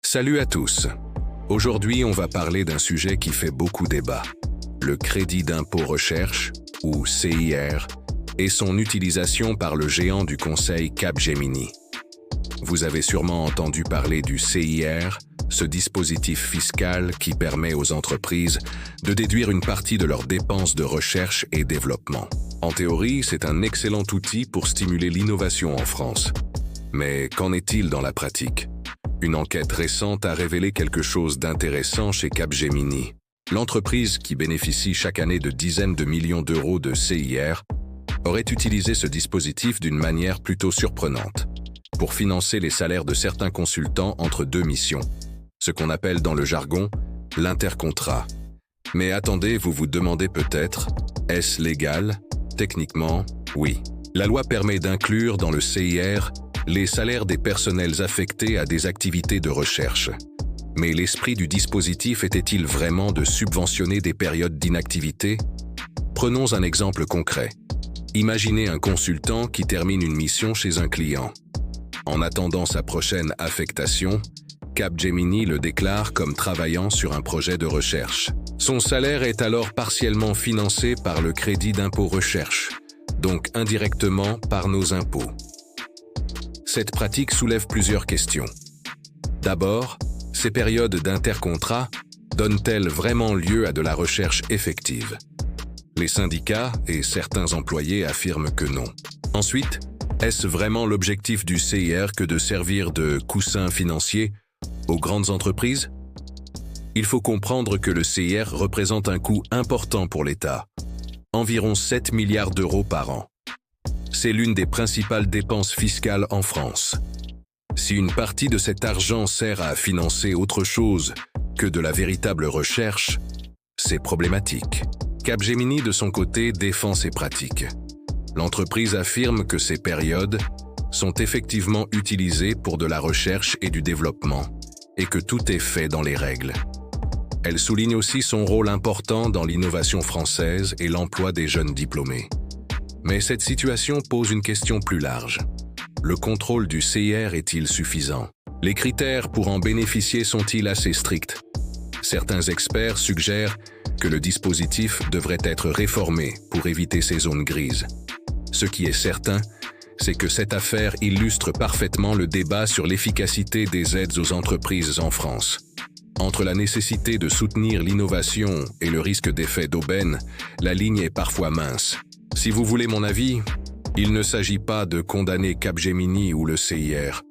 Salut à tous. Aujourd'hui, on va parler d'un sujet qui fait beaucoup débat. Le crédit d'impôt recherche, ou CIR, et son utilisation par le géant du conseil Capgemini. Vous avez sûrement entendu parler du CIR, ce dispositif fiscal qui permet aux entreprises de déduire une partie de leurs dépenses de recherche et développement. En théorie, c'est un excellent outil pour stimuler l'innovation en France. Mais qu'en est-il dans la pratique ? Une enquête récente a révélé quelque chose d'intéressant chez Capgemini. L'entreprise, qui bénéficie chaque année de dizaines de millions d'euros de CIR, aurait utilisé ce dispositif d'une manière plutôt surprenante, pour financer les salaires de certains consultants entre deux missions, ce qu'on appelle dans le jargon l'intercontrat. Mais attendez, vous vous demandez peut-être, est-ce légal ? Techniquement, oui. La loi permet d'inclure dans le CIR les salaires des personnels affectés à des activités de recherche. Mais l'esprit du dispositif était-il vraiment de subventionner des périodes d'inactivité ? Prenons un exemple concret. Imaginez un consultant qui termine une mission chez un client. En attendant sa prochaine affectation, Capgemini le déclare comme travaillant sur un projet de recherche. Son salaire est alors partiellement financé par le crédit d'impôt recherche, donc indirectement par nos impôts. Cette pratique soulève plusieurs questions. D'abord, ces périodes d'intercontrat donnent-elles vraiment lieu à de la recherche effective ? Les syndicats et certains employés affirment que non. Ensuite, est-ce vraiment l'objectif du CIR que de servir de coussin financier aux grandes entreprises ? Il faut comprendre que le CIR représente un coût important pour l'État, environ 7 milliards d'euros par an. C'est l'une des principales dépenses fiscales en France. Si une partie de cet argent sert à financer autre chose que de la véritable recherche, c'est problématique. Capgemini, de son côté, défend ces pratiques. L'entreprise affirme que ces périodes sont effectivement utilisées pour de la recherche et du développement, et que tout est fait dans les règles. Elle souligne aussi son rôle important dans l'innovation française et l'emploi des jeunes diplômés. Mais cette situation pose une question plus large. Le contrôle du CIR est-il suffisant ? Les critères pour en bénéficier sont-ils assez stricts ? Certains experts suggèrent que le dispositif devrait être réformé pour éviter ces zones grises. Ce qui est certain, c'est que cette affaire illustre parfaitement le débat sur l'efficacité des aides aux entreprises en France. Entre la nécessité de soutenir l'innovation et le risque d'effet d'aubaine, la ligne est parfois mince. Si vous voulez mon avis, il ne s'agit pas de condamner Capgemini ou le CIR,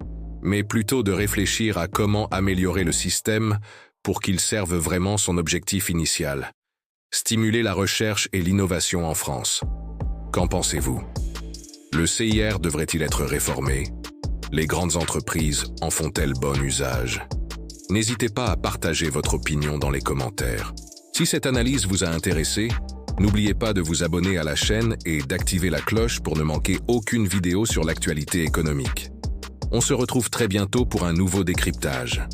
mais plutôt de réfléchir à comment améliorer le système pour qu'il serve vraiment son objectif initial: stimuler la recherche et l'innovation en France. Qu'en pensez-vous ? Le CIR devrait-il être réformé ? Les grandes entreprises en font-elles bon usage ? N'hésitez pas à partager votre opinion dans les commentaires. Si cette analyse vous a intéressé, n'oubliez pas de vous abonner à la chaîne et d'activer la cloche pour ne manquer aucune vidéo sur l'actualité économique. On se retrouve très bientôt pour un nouveau décryptage.